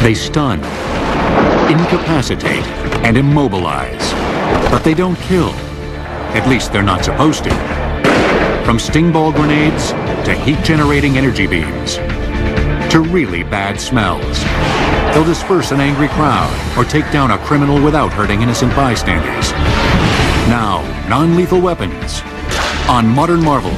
They stun, incapacitate, and immobilize. But they don't kill. At least they're not supposed to. From sting ball grenades to heat-generating energy beams to really bad smells. They'll disperse an angry crowd or take down a criminal without hurting innocent bystanders. Now, non-lethal weapons on Modern Marvels.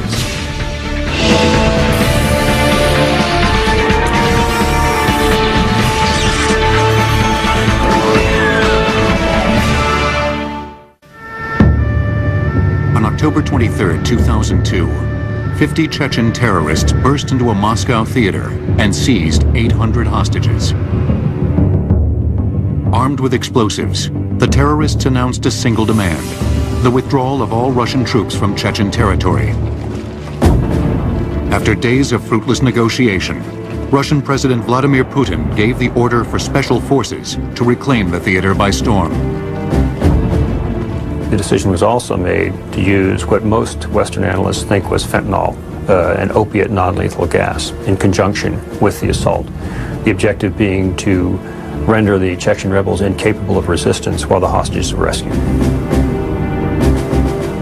On October 23, 2002, 50 Chechen terrorists burst into a Moscow theater and seized 800 hostages. Armed with explosives, the terrorists announced a single demand: the withdrawal of all Russian troops from Chechen territory. After days of fruitless negotiation, Russian President Vladimir Putin gave the order for special forces to reclaim the theater by storm. The decision was also made to use what most Western analysts think was fentanyl, an opiate non-lethal gas, in conjunction with the assault. The objective being to render the Chechen rebels incapable of resistance while the hostages were rescued.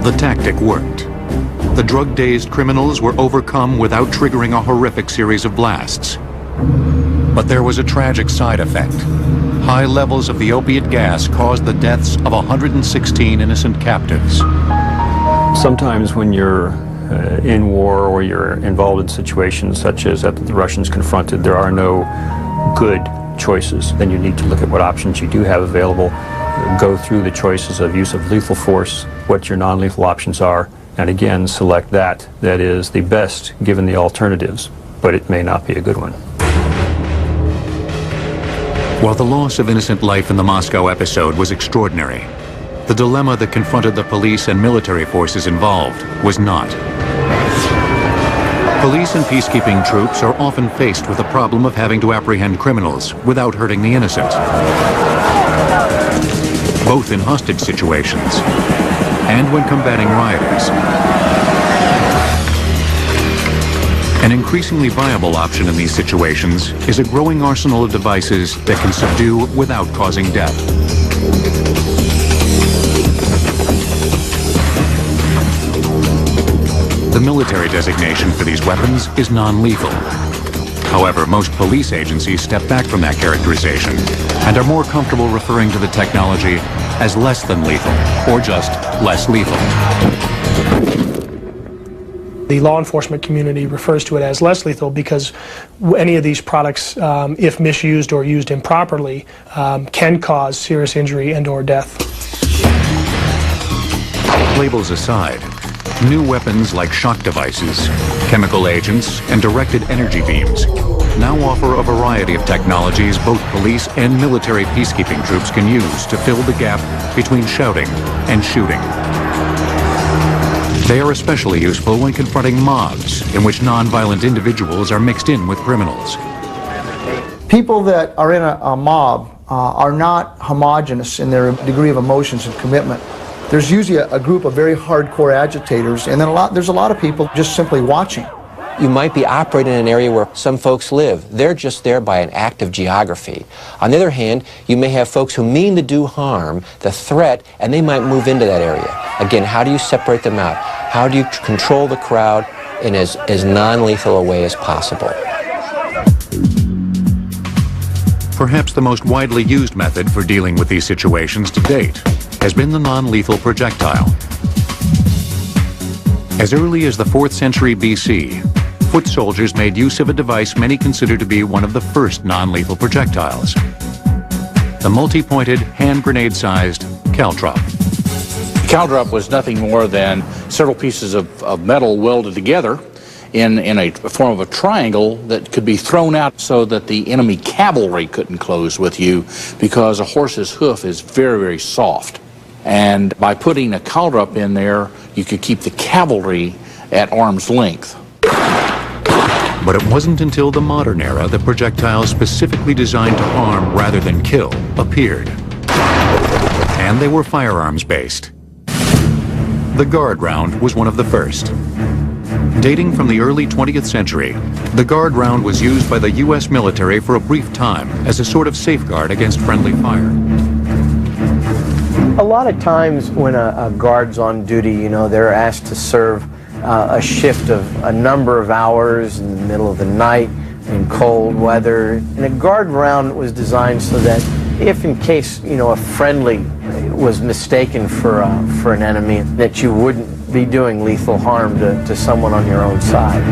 The tactic worked. The drug-dazed criminals were overcome without triggering a horrific series of blasts. But there was a tragic side effect. High levels of the opiate gas caused the deaths of 116 innocent captives. Sometimes when you're in war or you're involved in situations such as that the Russians confronted, there are no good choices. Then you need to look at what options you do have available, go through the choices of use of lethal force, what your non-lethal options are, and again select that is the best given the alternatives, but it may not be a good one. While the loss of innocent life in the Moscow episode was extraordinary, the dilemma that confronted the police and military forces involved was not. Police and peacekeeping troops are often faced with the problem of having to apprehend criminals without hurting the innocent, both in hostage situations and when combating rioters. An increasingly viable option in these situations is a growing arsenal of devices that can subdue without causing death. The military designation for these weapons is non-lethal. However, most police agencies step back from that characterization and are more comfortable referring to the technology as less than lethal or just less lethal. The law enforcement community refers to it as less lethal because any of these products, if misused or used improperly, can cause serious injury and/or death. Labels aside, new weapons like shock devices, chemical agents, and directed energy beams now offer a variety of technologies both police and military peacekeeping troops can use to fill the gap between shouting and shooting. They are especially useful when confronting mobs in which non-violent individuals are mixed in with criminals. People that are in a mob are not homogeneous in their degree of emotions and commitment. There's usually a group of very hardcore agitators, and then there's a lot of people just simply watching. You might be operating in an area where some folks live. They're just there by an act of geography. On the other hand, you may have folks who mean to do harm, the threat, and they might move into that area. Again, how do you separate them out? How do you control the crowd in as non-lethal a way as possible? Perhaps the most widely used method for dealing with these situations to date has been the non-lethal projectile. As early as the 4th century BC, foot soldiers made use of a device many consider to be one of the first non-lethal projectiles: the multi-pointed, hand grenade-sized caltrop. Caltrop was nothing more than several pieces of metal welded together in a form of a triangle that could be thrown out so that the enemy cavalry couldn't close with you, because a horse's hoof is very, very soft. And by putting a caltrop in there, you could keep the cavalry at arm's length. But it wasn't until the modern era that projectiles specifically designed to harm rather than kill appeared. And they were firearms-based. The guard round was one of the first. Dating from the early 20th century, the guard round was used by the U.S. military for a brief time as a sort of safeguard against friendly fire. A lot of times when a guard's on duty, you know, they're asked to serve a shift of a number of hours in the middle of the night in cold weather. And a guard round was designed so that if in case, you know, a friendly was mistaken for an enemy, that you wouldn't be doing lethal harm to someone on your own side.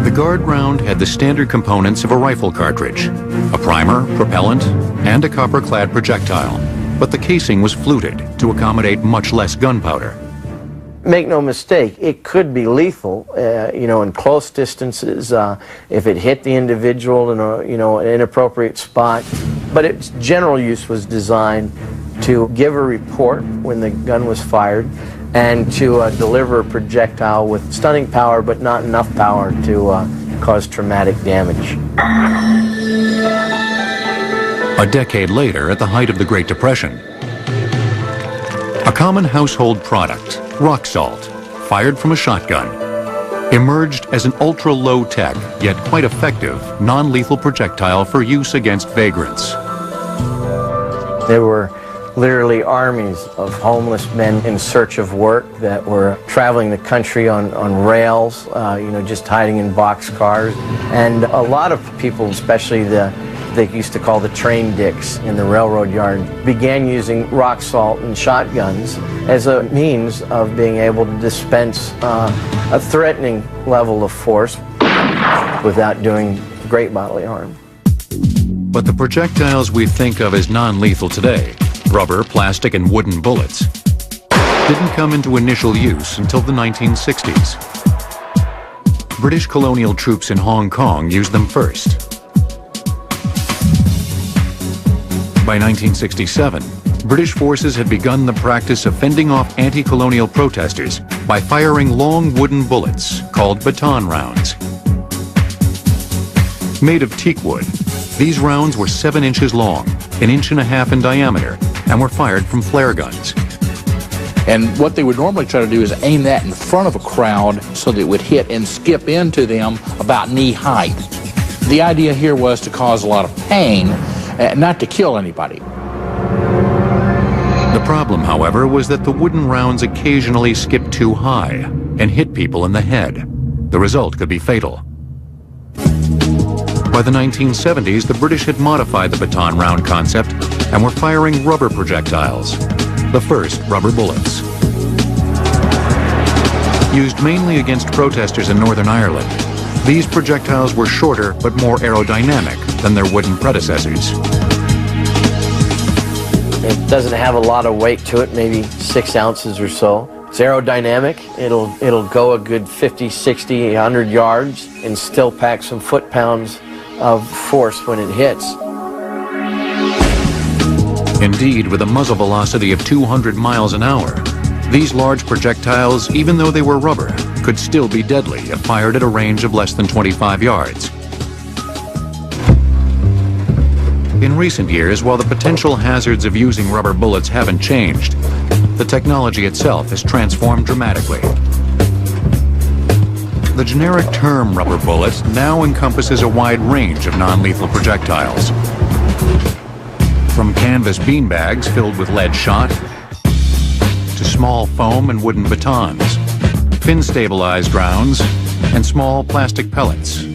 The guard round had the standard components of a rifle cartridge, a primer, propellant, and a copper-clad projectile. But the casing was fluted to accommodate much less gunpowder. Make no mistake, it could be lethal, you know, in close distances, if it hit the individual in a, you know, an inappropriate spot. But its general use was designed to give a report when the gun was fired and to deliver a projectile with stunning power but not enough power to cause traumatic damage. A decade later, at the height of the Great Depression, a common household product, rock salt, fired from a shotgun, emerged as an ultra-low-tech, yet quite effective, non-lethal projectile for use against vagrants. There were literally armies of homeless men in search of work that were traveling the country on rails, you know, just hiding in boxcars. And a lot of people, especially they used to call the train dicks in the railroad yard, began using rock salt and shotguns as a means of being able to dispense a threatening level of force without doing great bodily harm. But the projectiles we think of as non-lethal today, rubber, plastic, and wooden bullets, didn't come into initial use until the 1960s. British colonial troops in Hong Kong used them first. By 1967, British forces had begun the practice of fending off anti-colonial protesters by firing long wooden bullets called baton rounds. Made of teak wood, these rounds were 7 inches long, 1.5 inches in diameter, and were fired from flare guns. And what they would normally try to do is aim that in front of a crowd so that it would hit and skip into them about knee height. The idea here was to cause a lot of pain, not to kill anybody. The problem, however, was that the wooden rounds occasionally skipped too high and hit people in the head. The result could be fatal. By the 1970s, the British had modified the baton round concept and were firing rubber projectiles, the first rubber bullets. Used mainly against protesters in Northern Ireland, these projectiles were shorter but more aerodynamic than their wooden predecessors. It doesn't have a lot of weight to it, maybe 6 ounces or so. It's aerodynamic. It'll go a good 50, 60, 100 yards and still pack some foot-pounds of force when it hits. Indeed, with a muzzle velocity of 200 miles an hour, these large projectiles, even though they were rubber, could still be deadly if fired at a range of less than 25 yards. In recent years, while the potential hazards of using rubber bullets haven't changed, the technology itself has transformed dramatically. The generic term rubber bullet now encompasses a wide range of non-lethal projectiles. From canvas beanbags filled with lead shot, to small foam and wooden batons, pin-stabilized rounds, and small plastic pellets.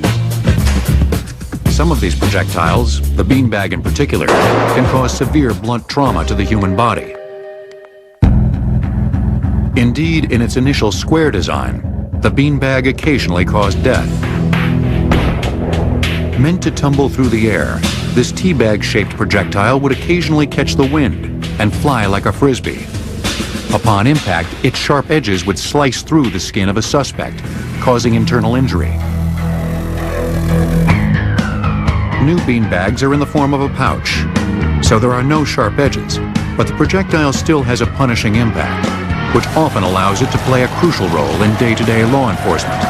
Some of these projectiles, the beanbag in particular, can cause severe blunt trauma to the human body. Indeed, in its initial square design, the beanbag occasionally caused death. Meant to tumble through the air, this teabag-shaped projectile would occasionally catch the wind and fly like a frisbee. Upon impact, its sharp edges would slice through the skin of a suspect, causing internal injury. New beanbags are in the form of a pouch, so there are no sharp edges, but the projectile still has a punishing impact, which often allows it to play a crucial role in day-to-day law enforcement.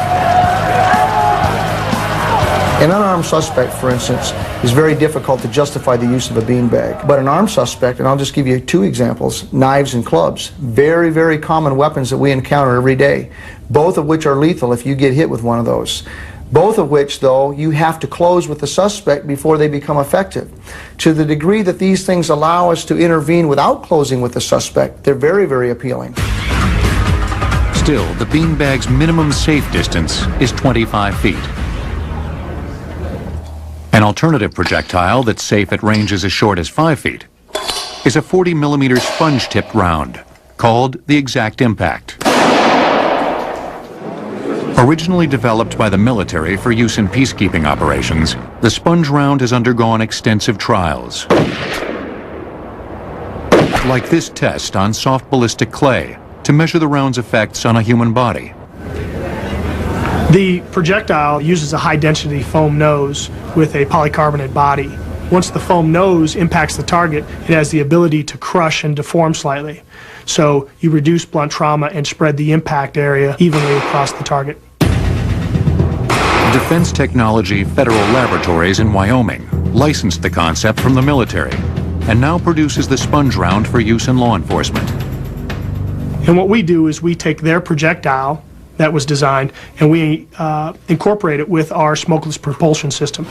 An unarmed suspect, for instance, is very difficult to justify the use of a beanbag. But an armed suspect, and I'll just give you 2 examples, knives and clubs, very, very common weapons that we encounter every day, both of which are lethal if you get hit with one of those. Both of which, though, you have to close with the suspect before they become effective. To the degree that these things allow us to intervene without closing with the suspect, they're very, very appealing. Still, the beanbag's minimum safe distance is 25 feet. An alternative projectile that's safe at ranges as short as 5 feet is a 40mm sponge-tipped round called the Exact Impact. Originally developed by the military for use in peacekeeping operations, the sponge round has undergone extensive trials. Like this test on soft ballistic clay to measure the round's effects on a human body. The projectile uses a high-density foam nose with a polycarbonate body. Once the foam nose impacts the target, it has the ability to crush and deform slightly. So you reduce blunt trauma and spread the impact area evenly across the target. Defense Technology Federal Laboratories in Wyoming licensed the concept from the military and now produces the sponge round for use in law enforcement. And what we do is we take their projectile that was designed and we incorporate it with our smokeless propulsion system.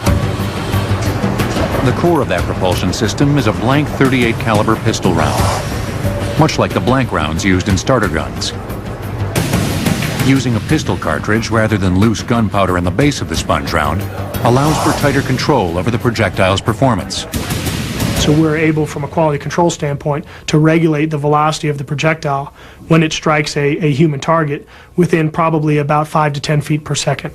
The core of that propulsion system is a blank .38 caliber pistol round, much like the blank rounds used in starter guns. Using a pistol cartridge rather than loose gunpowder in the base of the sponge round allows for tighter control over the projectile's performance. So we're able, from a quality control standpoint, to regulate the velocity of the projectile when it strikes a human target within probably about 5 to 10 feet per second.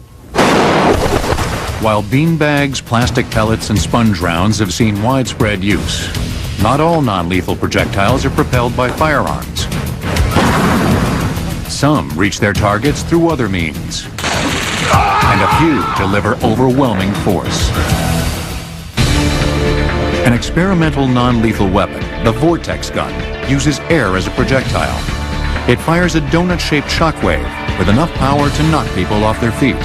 While beanbags, plastic pellets, and sponge rounds have seen widespread use, not all non-lethal projectiles are propelled by firearms. Some reach their targets through other means, and a few deliver overwhelming force. An experimental non-lethal weapon, the Vortex gun, uses air as a projectile. It fires a donut-shaped shockwave with enough power to knock people off their feet.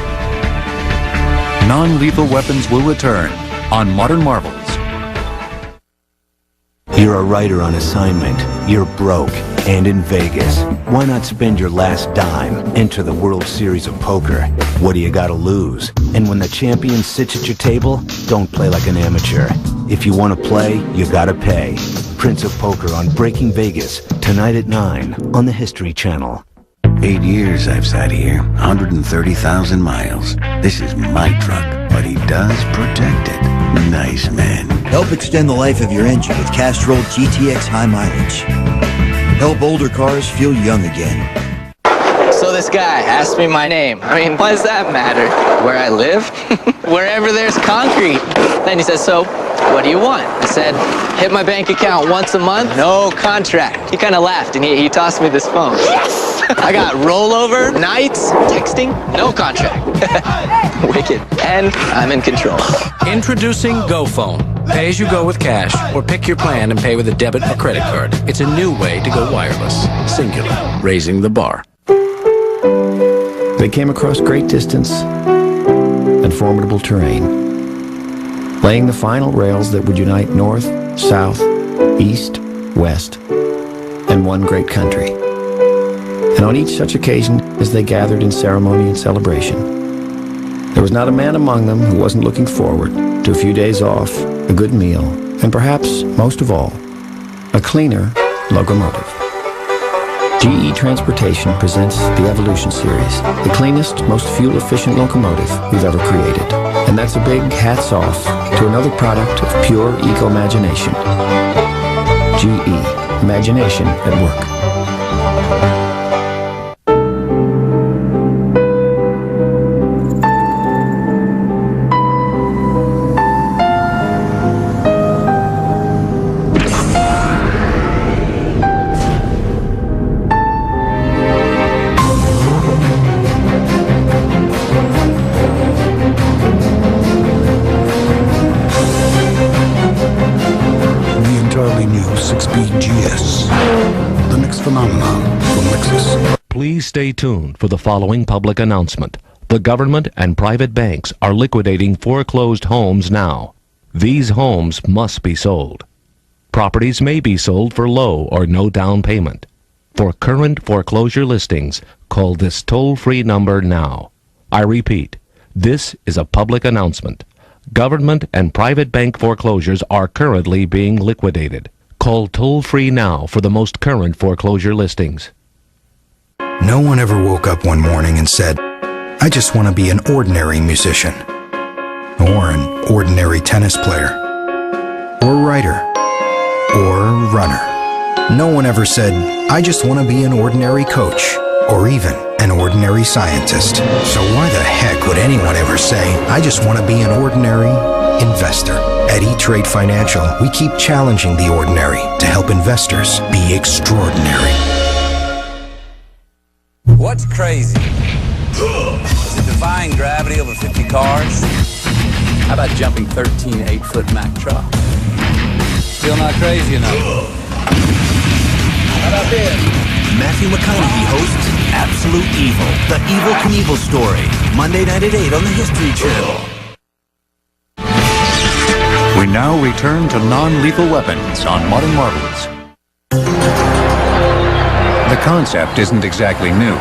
Non-lethal weapons will return on Modern Marvels. You're a writer on assignment. You're broke and in Vegas. Why not spend your last dime? Enter the World Series of Poker. What do you got to lose? And when the champion sits at your table, don't play like an amateur. If you want to play, you got to pay. Prince of Poker on Breaking Vegas, tonight at 9 on the History Channel. 8 years I've sat here, 130,000 miles. This is my truck, but he does protect it. Nice man. Help extend the life of your engine with Castrol GTX High Mileage. Help older cars feel young again. So this guy asked me my name. I mean, why does that matter? Where I live? Wherever there's concrete. Then he says, so what do you want? I said, hit my bank account once a month, no contract. He kind of laughed and he tossed me this phone. Yes! I got rollover, nights, texting, no contract. Wicked. And I'm in control. Introducing GoPhone. Pay as you go with cash, or pick your plan and pay with a debit or credit card. It's a new way to go wireless. Singular, raising the bar. They came across great distance and formidable terrain, laying the final rails that would unite north, south, east, west, and one great country. And on each such occasion, as they gathered in ceremony and celebration, there was not a man among them who wasn't looking forward to a few days off, a good meal, and perhaps, most of all, a cleaner locomotive. GE Transportation presents the Evolution Series, the cleanest, most fuel-efficient locomotive we've ever created. And that's a big hats off to another product of pure eco-imagination. GE, imagination at work. Please stay tuned for the following public announcement. The government and private banks are liquidating foreclosed homes now. These homes must be sold. Properties may be sold for low or no down payment. For current foreclosure listings, call this toll-free number now. I repeat, this is a public announcement. Government and private bank foreclosures are currently being liquidated. Call toll-free now for the most current foreclosure listings. No one ever woke up one morning and said, I just want to be an ordinary musician, or an ordinary tennis player, or writer, or runner. No one ever said, I just want to be an ordinary coach, or even an ordinary scientist. So why the heck would anyone ever say, I just want to be an ordinary investor? At E-Trade Financial, we keep challenging the ordinary to help investors be extraordinary. What's crazy? Is it defying gravity over 50 cars? How about jumping 13 8-foot Mack trucks? Still not crazy enough. How about this? Matthew McConaughey hosts Absolute Evil, the Evel Knievel story, Monday night at 8 on the History Channel. We now return to non-lethal weapons on Modern Marvels. The concept isn't exactly new.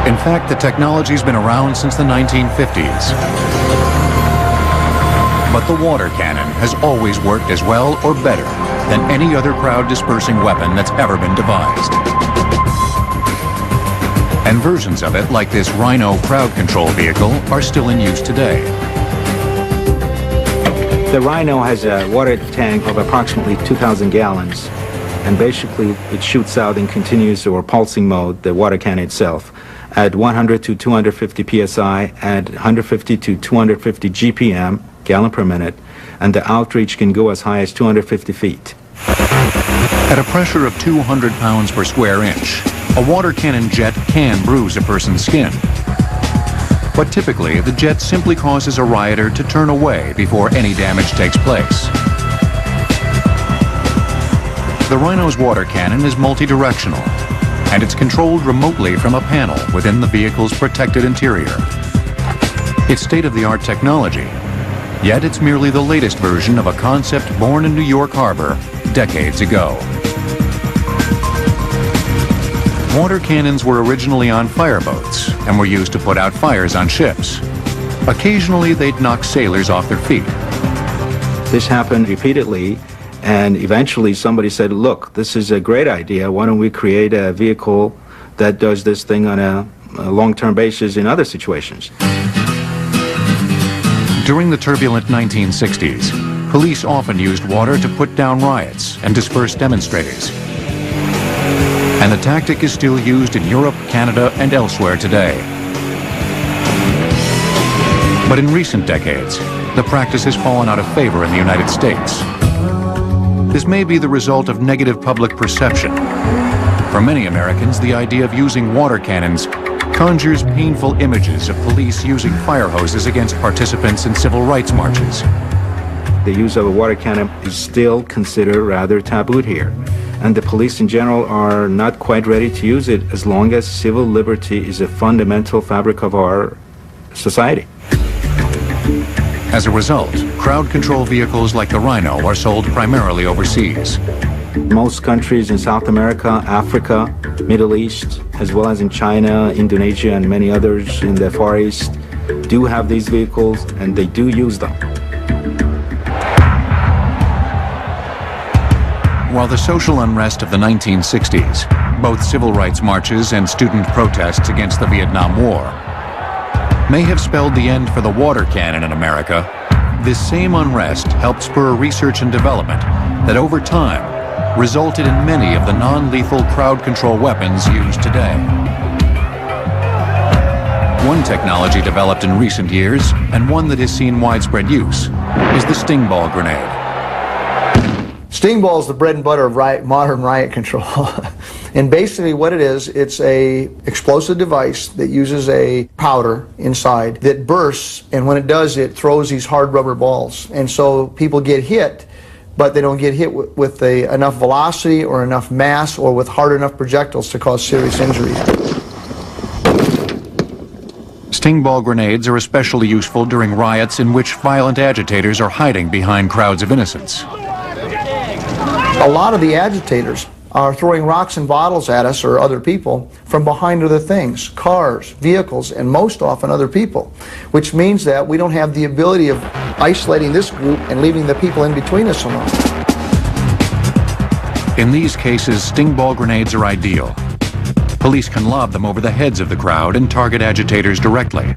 In fact, the technology's been around since the 1950s. But the water cannon has always worked as well or better than any other crowd-dispersing weapon that's ever been devised. And versions of it, like this Rhino crowd control vehicle, are still in use today. The Rhino has a water tank of approximately 2,000 gallons, and basically it shoots out in continuous or pulsing mode, the water cannon itself, at 100 to 250 psi, at 150 to 250 GPM, gallon per minute, and the outreach can go as high as 250 feet. At a pressure of 200 pounds per square inch, a water cannon jet can bruise a person's skin. But typically, the jet simply causes a rioter to turn away before any damage takes place. The Rhino's water cannon is multi-directional, and it's controlled remotely from a panel within the vehicle's protected interior. It's state-of-the-art technology, yet it's merely the latest version of a concept born in New York Harbor decades ago. Water cannons were originally on fireboats and were used to put out fires on ships. Occasionally, they'd knock sailors off their feet. This happened repeatedly, and eventually somebody said, look, this is a great idea. Why don't we create a vehicle that does this thing on a long-term basis in other situations? During the turbulent 1960s, police often used water to put down riots and disperse demonstrators. And the tactic is still used in Europe, Canada, and elsewhere today. But in recent decades, the practice has fallen out of favor in the United States. This may be the result of negative public perception. For many Americans, the idea of using water cannons conjures painful images of police using fire hoses against participants in civil rights marches. The use of a water cannon is still considered rather taboo here, and the police in general are not quite ready to use it as long as civil liberty is a fundamental fabric of our society. As a result, crowd control vehicles like the Rhino are sold primarily overseas. Most countries in South America, Africa, Middle East, as well as in China, Indonesia, and many others in the Far East do have these vehicles, and they do use them. While the social unrest of the 1960s, both civil rights marches and student protests against the Vietnam War, may have spelled the end for the water cannon in America, this same unrest helped spur research and development that over time resulted in many of the non-lethal crowd control weapons used today. One technology developed in recent years, and one that has seen widespread use, is the sting ball grenade. Sting ball is the bread and butter of modern riot control. And basically what it is, it's a explosive device that uses a powder inside that bursts, and when it does, it throws these hard rubber balls. And so people get hit, but they don't get hit with enough velocity or enough mass or with hard enough projectiles to cause serious injury. Sting ball grenades are especially useful during riots in which violent agitators are hiding behind crowds of innocents. A lot of the agitators are throwing rocks and bottles at us or other people from behind other things, cars, vehicles, and most often other people, which means that we don't have the ability of isolating this group and leaving the people in between us alone. In these cases, sting ball grenades are ideal. Police can lob them over the heads of the crowd and target agitators directly.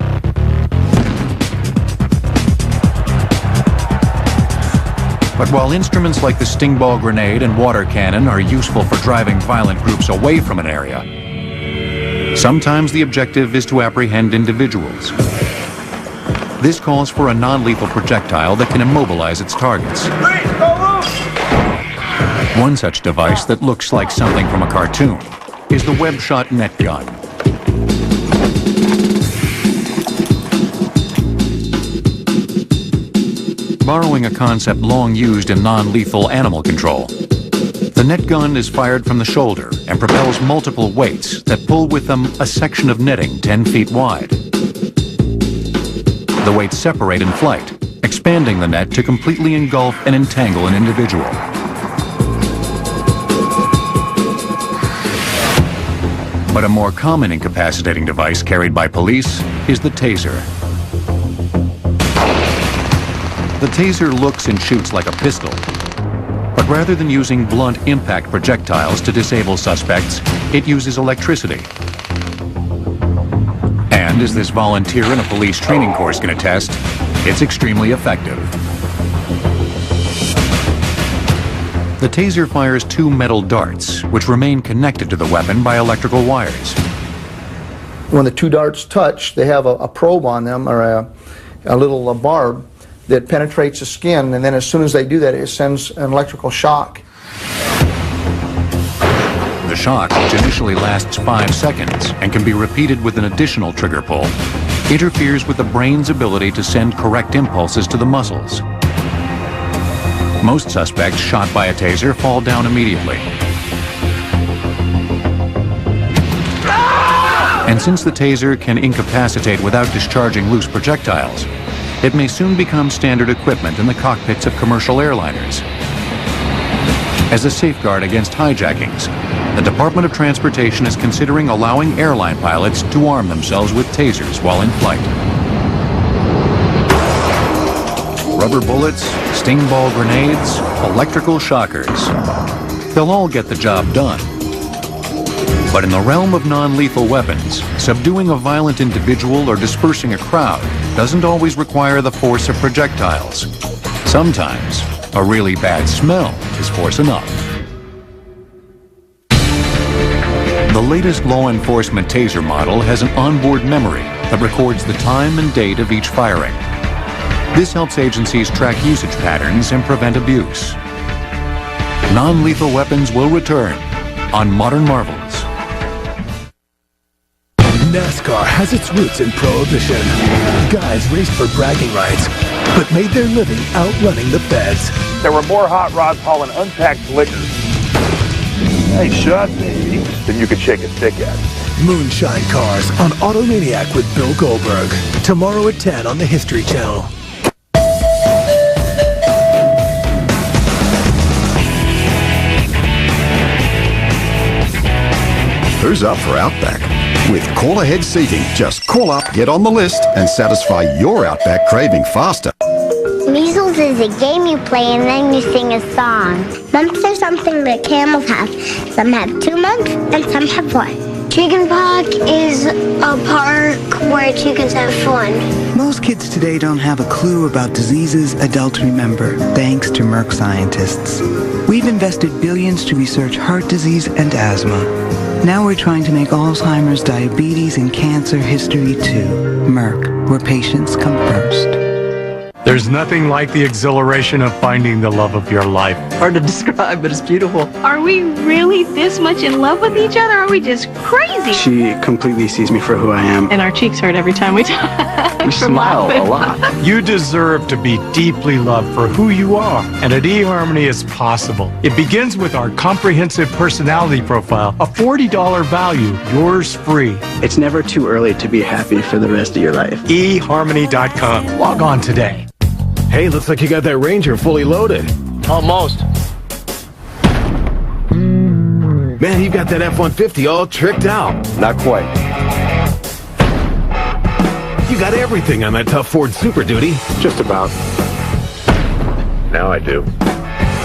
But while instruments like the sting ball grenade and water cannon are useful for driving violent groups away from an area, sometimes the objective is to apprehend individuals. This calls for a non-lethal projectile that can immobilize its targets. One such device that looks like something from a cartoon is the web-shot net gun. Borrowing a concept long used in non-lethal animal control, the net gun is fired from the shoulder and propels multiple weights that pull with them a section of netting 10 feet wide. The weights separate in flight, expanding the net to completely engulf and entangle an individual. But a more common incapacitating device carried by police is the taser. The taser looks and shoots like a pistol, but rather than using blunt impact projectiles to disable suspects, it uses electricity. And as this volunteer in a police training course can attest, it's extremely effective. The taser fires two metal darts, which remain connected to the weapon by electrical wires. When the two darts touch, they have a probe on them, or a little barb, that penetrates the skin, and then as soon as they do that, it sends an electrical shock. The shock, which initially lasts 5 seconds and can be repeated with an additional trigger pull, interferes with the brain's ability to send correct impulses to the muscles. Most suspects shot by a taser fall down immediately. And since the taser can incapacitate without discharging loose projectiles, it may soon become standard equipment in the cockpits of commercial airliners. As a safeguard against hijackings, the Department of Transportation is considering allowing airline pilots to arm themselves with tasers while in flight. Rubber bullets, sting ball grenades, electrical shockers. They'll all get the job done. But in the realm of non-lethal weapons, subduing a violent individual or dispersing a crowd doesn't always require the force of projectiles. Sometimes, a really bad smell is force enough. The latest law enforcement taser model has an onboard memory that records the time and date of each firing. This helps agencies track usage patterns and prevent abuse. Non-lethal weapons will return on Modern Marvels. NASCAR has its roots in Prohibition. Guys raced for bragging rights, but made their living outrunning the feds. There were more hot rods hauling unpacked liquor. Hey, shot me, then you could shake a stick at. Moonshine Cars on Automaniac with Bill Goldberg. Tomorrow at 10 on the History Channel. Who's up for Outback? With call-ahead seating, just call up, get on the list, and satisfy your Outback craving faster. Measles is a game you play and then you sing a song. Mumps are something that camels have. Some have 2 months and some have 1. Chickenpox is a park where chickens have fun. Most kids today don't have a clue about diseases adults remember, thanks to Merck scientists. We've invested billions to research heart disease and asthma. Now we're trying to make Alzheimer's, diabetes, and cancer history too. Merck, where patients come first. There's nothing like the exhilaration of finding the love of your life. Hard to describe, but it's beautiful. Are we really this much in love with each other, or are we just crazy? She completely sees me for who I am. And our cheeks hurt every time we talk. We smile a lot. You deserve to be deeply loved for who you are, and at eHarmony it's possible. It begins with our comprehensive personality profile, a $40 value, yours free. It's never too early to be happy for the rest of your life. eHarmony.com. Log on today. Hey, looks like you got that Ranger fully loaded. Almost. Man, you got that F-150 all tricked out. Not quite. You got everything on that tough Ford Super Duty. Just about. Now I do.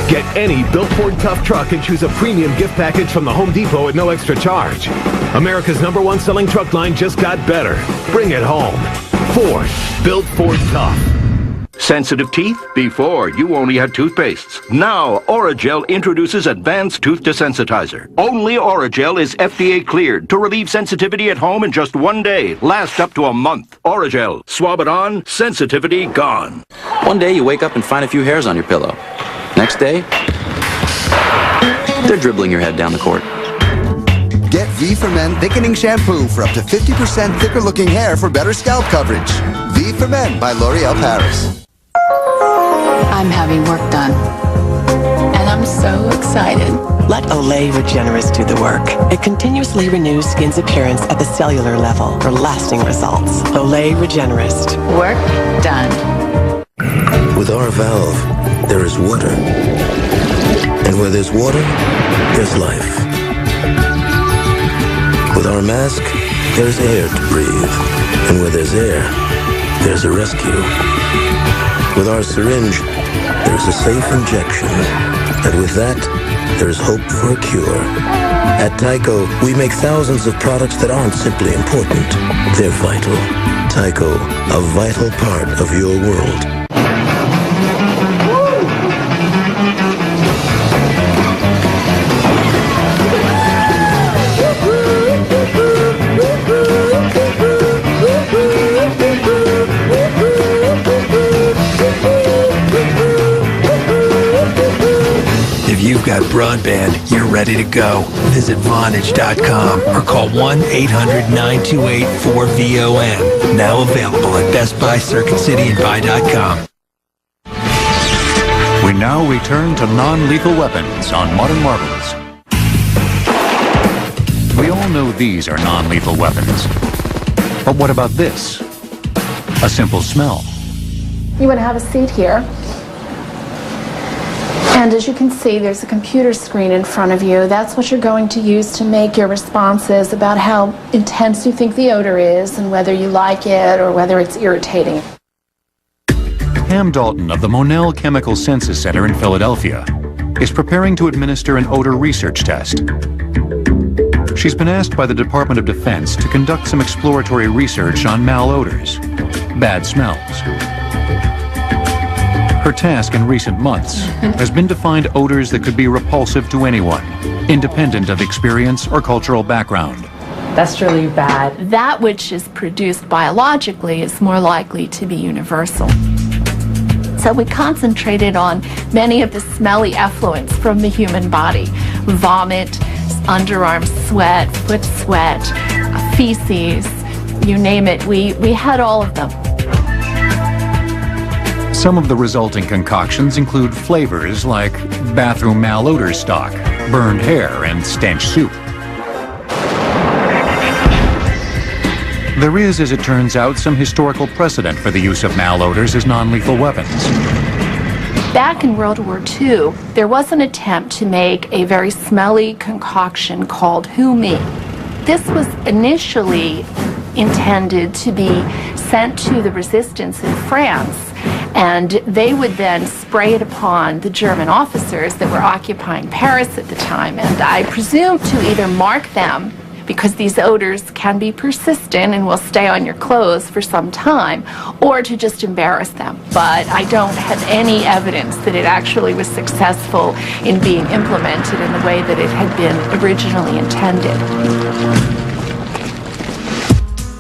Get any Built Ford Tough truck and choose a premium gift package from the Home Depot at no extra charge. America's #1 selling truck line just got better. Bring it home. Ford. Built Ford Tough. Sensitive teeth? Before, you only had toothpastes. Now, Orajel introduces advanced tooth desensitizer. Only Orajel is FDA cleared to relieve sensitivity at home in just 1 day. Last up to a month. Orajel. Swab it on, sensitivity gone. One day you wake up and find a few hairs on your pillow. Next day, they're dribbling your head down the court. Get V for Men Thickening Shampoo for up to 50% thicker looking hair for better scalp coverage. V for Men by L'Oreal Paris. I'm having work done, and I'm so excited. Let Olay Regenerist do the work. It continuously renews skin's appearance at the cellular level for lasting results. Olay Regenerist. Work done. With our valve, there is water. And where there's water, there's life. With our mask, there's air to breathe. And where there's air, there's a rescue. With our syringe, there's a safe injection. And with that, there's hope for a cure. At Tyco, we make thousands of products that aren't simply important. They're vital. Tyco, a vital part of your world. If you've got broadband, you're ready to go. Visit Vonage.com or call 1-800-928-4VON. Now available at Best Buy, Circuit City, and Buy.com. We now return to non-lethal weapons on Modern Marvels. We all know these are non-lethal weapons. But what about this? A simple smell. You want to have a seat here. And as you can see, there's a computer screen in front of you. That's what you're going to use to make your responses about how intense you think the odor is and whether you like it or whether it's irritating. Pam Dalton of the Monell Chemical Senses Center in Philadelphia is preparing to administer an odor research test. She's been asked by the Department of Defense to conduct some exploratory research on malodors, bad smells. Her task in recent months has been to find odors that could be repulsive to anyone, independent of experience or cultural background. That's really bad. That which is produced biologically is more likely to be universal. So we concentrated on many of the smelly effluents from the human body. Vomit, underarm sweat, foot sweat, feces, you name it. We had all of them. Some of the resulting concoctions include flavors like bathroom malodor stock, burned hair, and stench soup. There is, as it turns out, some historical precedent for the use of malodors as non-lethal weapons. Back in World War II, there was an attempt to make a very smelly concoction called Who Me. This was initially intended to be sent to the resistance in France, and they would then spray it upon the German officers that were occupying Paris at the time, and I presume to either mark them, because these odors can be persistent and will stay on your clothes for some time, or to just embarrass them. But I don't have any evidence that it actually was successful in being implemented in the way that it had been originally intended.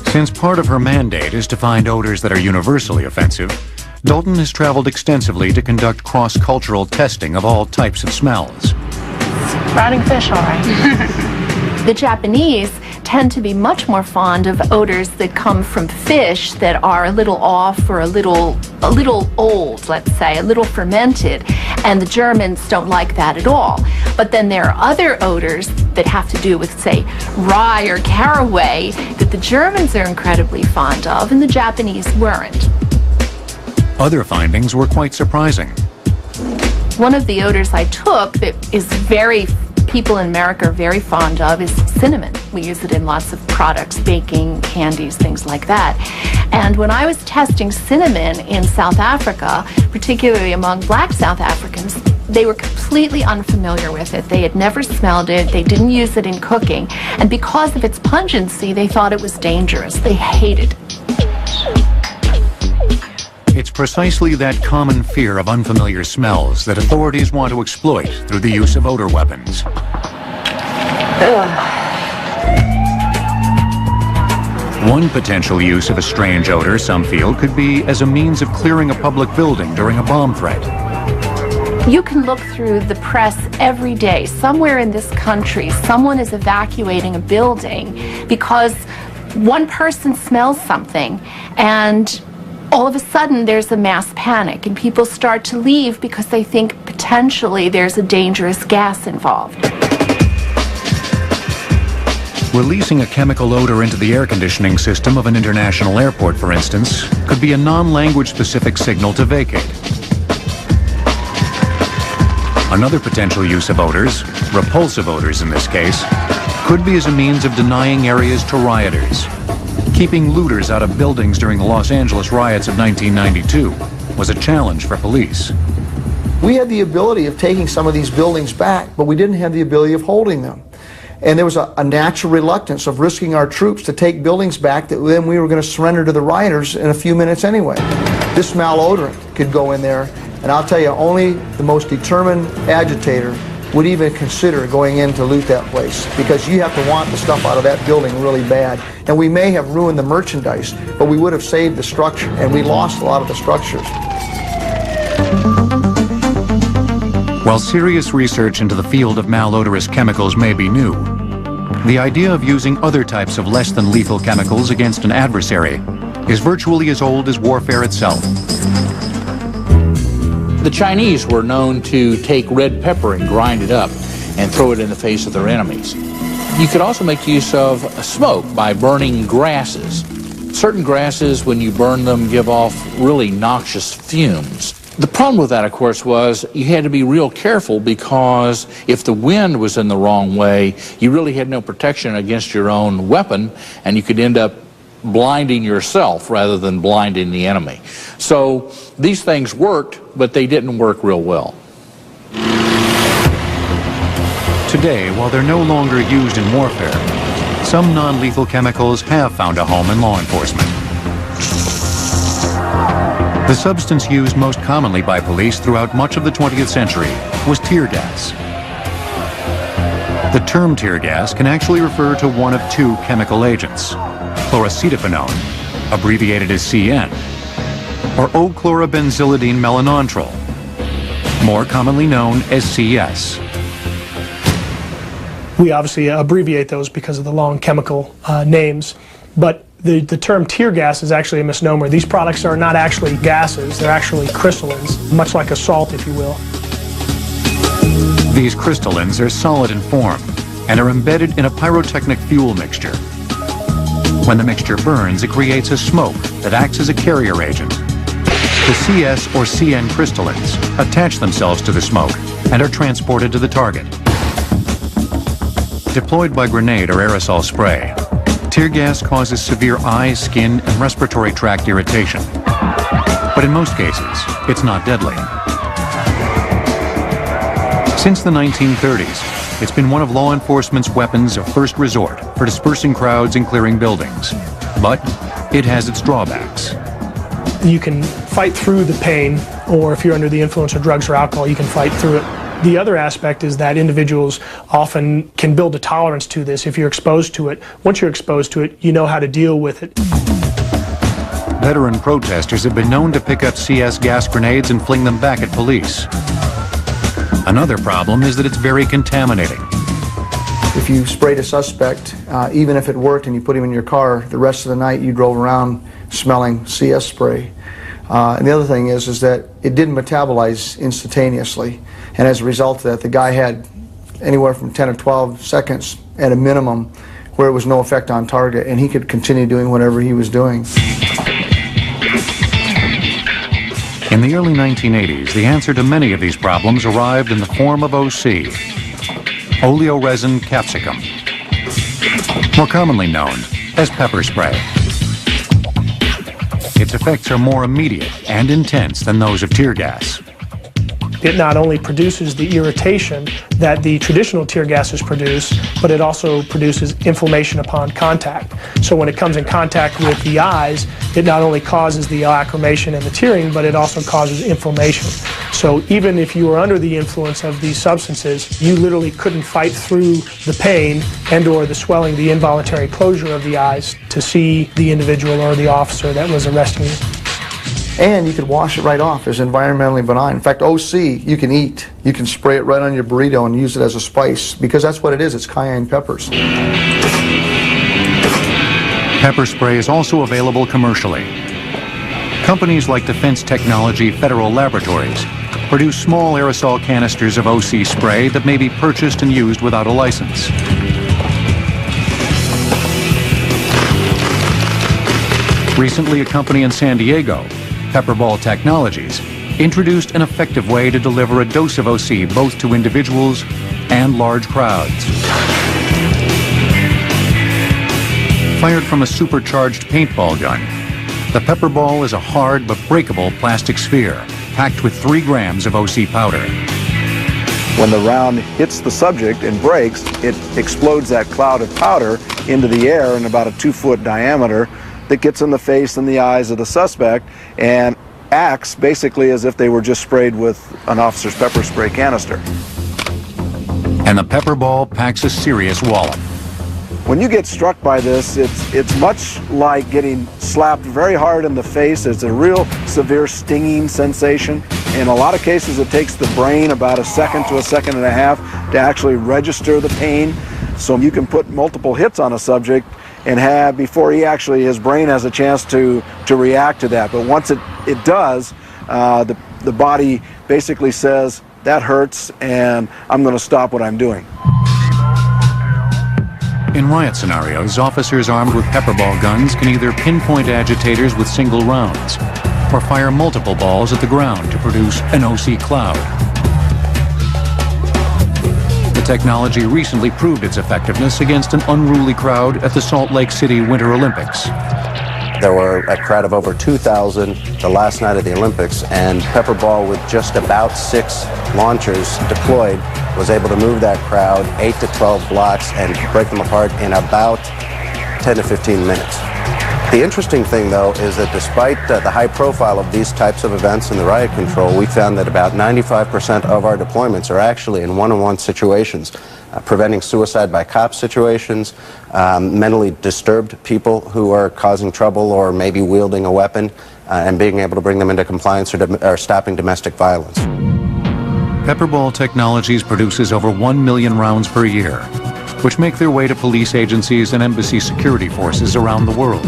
Since part of her mandate is to find odors that are universally offensive, Dalton has traveled extensively to conduct cross-cultural testing of all types of smells. Rotting fish, all right. The Japanese tend to be much more fond of odors that come from fish that are a little off or a little old, let's say, a little fermented, and the Germans don't like that at all. But then there are other odors that have to do with, say, rye or caraway that the Germans are incredibly fond of and the Japanese weren't. Other findings were quite surprising. One of the odors I took that is people in America are very fond of is cinnamon. We use it in lots of products, baking, candies, things like that. And when I was testing cinnamon in South Africa, particularly among black South Africans, they were completely unfamiliar with it. They had never smelled it. They didn't use it in cooking. And because of its pungency, they thought it was dangerous. They hated it. It's precisely that common fear of unfamiliar smells that authorities want to exploit through the use of odor weapons. One potential use of a strange odor, some feel, could be as a means of clearing a public building during a bomb threat. You can look through the press every day. Somewhere in this country, someone is evacuating a building because one person smells something, and all of a sudden there's a mass panic and people start to leave because they think potentially there's a dangerous gas involved. Releasing a chemical odor into the air conditioning system of an international airport, for instance, could be a non-language specific signal to vacate. Another potential use of odors, repulsive odors in this case, could be as a means of denying areas to rioters. Keeping looters out of buildings during the Los Angeles riots of 1992 was a challenge for police. We had the ability of taking some of these buildings back, but we didn't have the ability of holding them. And there was a natural reluctance of risking our troops to take buildings back that then we were going to surrender to the rioters in a few minutes anyway. This malodorant could go in there, and I'll tell you, only the most determined agitator would even consider going in to loot that place, because you have to want the stuff out of that building really bad. And we may have ruined the merchandise, but we would have saved the structure, and we lost a lot of the structures. While serious research into the field of malodorous chemicals may be new, the idea of using other types of less than lethal chemicals against an adversary is virtually as old as warfare itself. The Chinese were known to take red pepper and grind it up and throw it in the face of their enemies. You could also make use of smoke by burning grasses. Certain grasses, when you burn them, give off really noxious fumes. The problem with that, of course, was you had to be real careful, because if the wind was in the wrong way, you really had no protection against your own weapon, and you could end up blinding yourself rather than blinding the enemy. So these things worked, but they didn't work real well. Today, while they're no longer used in warfare, some non-lethal chemicals have found a home in law enforcement. The substance used most commonly by police throughout much of the 20th century was tear gas. The term tear gas can actually refer to one of two chemical agents: chloracetophenone, abbreviated as CN, or O-chlorobenzylidine melanontrol, more commonly known as CS. We obviously abbreviate those because of the long chemical names, but the term tear gas is actually a misnomer. These products are not actually gases, they're actually crystallines, much like a salt, if you will. These crystallines are solid in form and are embedded in a pyrotechnic fuel mixture. When the mixture burns, it creates a smoke that acts as a carrier agent. The CS or CN crystallines attach themselves to the smoke and are transported to the target. Deployed by grenade or aerosol spray, tear gas causes severe eye, skin, and respiratory tract irritation. But in most cases, it's not deadly. Since the 1930s, it's been one of law enforcement's weapons of first resort for dispersing crowds and clearing buildings. But it has its drawbacks. You can fight through the pain, or if you're under the influence of drugs or alcohol, you can fight through it. The other aspect is that individuals often can build a tolerance to this if you're exposed to it. Once you're exposed to it, you know how to deal with it. Veteran protesters have been known to pick up CS gas grenades and fling them back at police. Another problem is that it's very contaminating. If you sprayed a suspect, even if it worked and you put him in your car, the rest of the night you drove around smelling CS spray. And the other thing is that it didn't metabolize instantaneously. And as a result of that, the guy had anywhere from 10 to 12 seconds at a minimum where it was no effect on target, and he could continue doing whatever he was doing. In the early 1980s, the answer to many of these problems arrived in the form of OC, oleoresin capsicum, more commonly known as pepper spray. Its effects are more immediate and intense than those of tear gas. It not only produces the irritation that the traditional tear gases produce, but it also produces inflammation upon contact. So when it comes in contact with the eyes, it not only causes the lacrimation and the tearing, but it also causes inflammation. So even if you were under the influence of these substances, you literally couldn't fight through the pain and or the swelling, the involuntary closure of the eyes to see the individual or the officer that was arresting you. And you could wash it right off. It's environmentally benign. In fact, OC, you can eat. You can spray it right on your burrito and use it as a spice, because that's what it is. It's cayenne peppers. Pepper spray is also available commercially. Companies like Defense Technology Federal Laboratories produce small aerosol canisters of OC spray that may be purchased and used without a license. Recently, a company in San Diego, Pepperball Technologies, introduced an effective way to deliver a dose of OC both to individuals and large crowds. Fired from a supercharged paintball gun, the Pepperball is a hard but breakable plastic sphere packed with 3 grams of OC powder. When the round hits the subject and breaks, it explodes that cloud of powder into the air in about a 2-foot diameter that gets in the face and the eyes of the suspect and acts basically as if they were just sprayed with an officer's pepper spray canister. And the Pepperball packs a serious wallop. When you get struck by this, it's much like getting slapped very hard in the face. It's a real severe stinging sensation. In a lot of cases, it takes the brain about a second to a second and a half to actually register the pain. So you can put multiple hits on a subject and have, before his brain has a chance to react to that. But once it does, the body basically says, that hurts and I'm going to stop what I'm doing. In riot scenarios, officers armed with pepperball guns can either pinpoint agitators with single rounds or fire multiple balls at the ground to produce an OC cloud. The technology recently proved its effectiveness against an unruly crowd at the Salt Lake City Winter Olympics. There were a crowd of over 2,000 the last night of the Olympics, and Pepperball, with just about 6 launchers deployed, was able to move that crowd 8 to 12 blocks and break them apart in about 10 to 15 minutes. The interesting thing, though, is that despite the high profile of these types of events in the riot control, we found that about 95% of our deployments are actually in one-on-one situations, preventing suicide by cop situations, mentally disturbed people who are causing trouble or maybe wielding a weapon, and being able to bring them into compliance or stopping domestic violence. Pepperball Technologies produces over 1 million rounds per year, which make their way to police agencies and embassy security forces around the world.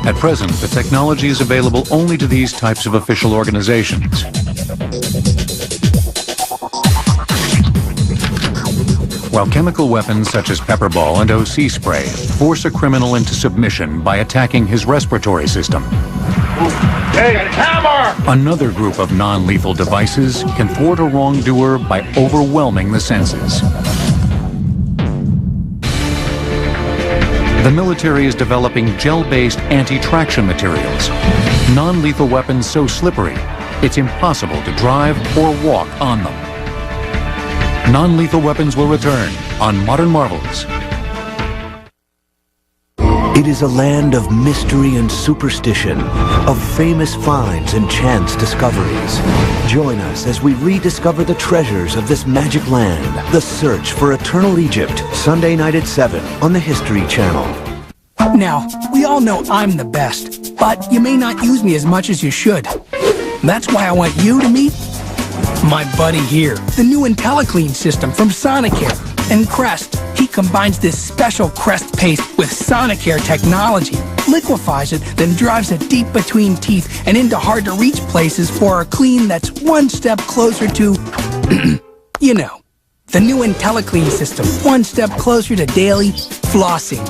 At present, the technology is available only to these types of official organizations. While chemical weapons such as pepperball and OC spray force a criminal into submission by attacking his respiratory system, Hey, hammer! another group of non-lethal devices can thwart a wrongdoer by overwhelming the senses. The military is developing gel-based anti-traction materials, non-lethal weapons so slippery it's impossible to drive or walk on them. Non-lethal weapons will return on Modern Marvels. It is a land of mystery and superstition, of famous finds and chance discoveries. Join us as we rediscover the treasures of this magic land. The Search for Eternal Egypt, Sunday night at 7 on the History Channel. Now, we all know I'm the best, but you may not use me as much as you should. That's why I want you to meet my buddy here, the new IntelliClean system from Sonicare. And Crest, he combines this special Crest paste with Sonicare technology, liquefies it, then drives it deep between teeth and into hard-to-reach places for a clean that's one step closer to, you know, the new IntelliClean system, one step closer to daily flossing.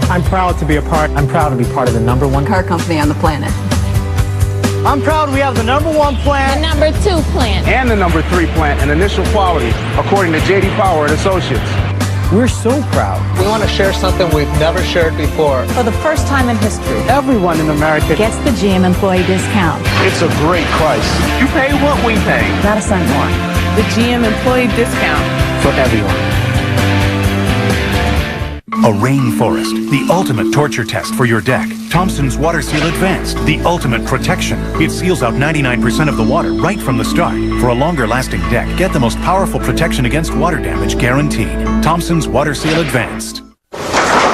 I'm proud to be part of the #1 car company on the planet. I'm proud we have the #1 plant. The #2 plant. And the #3 plant in initial quality, according to J.D. Power and Associates. We're so proud. We want to share something we've never shared before. For the first time in history, Everyone in America gets the GM employee discount. It's a great price. You pay what we pay. Not a cent more. The GM employee discount. For everyone. A rainforest, the ultimate torture test for your deck. Thompson's Water Seal Advanced, the ultimate protection. It seals out 99% of the water right from the start. For a longer lasting deck, get the most powerful protection against water damage guaranteed. Thompson's Water Seal Advanced.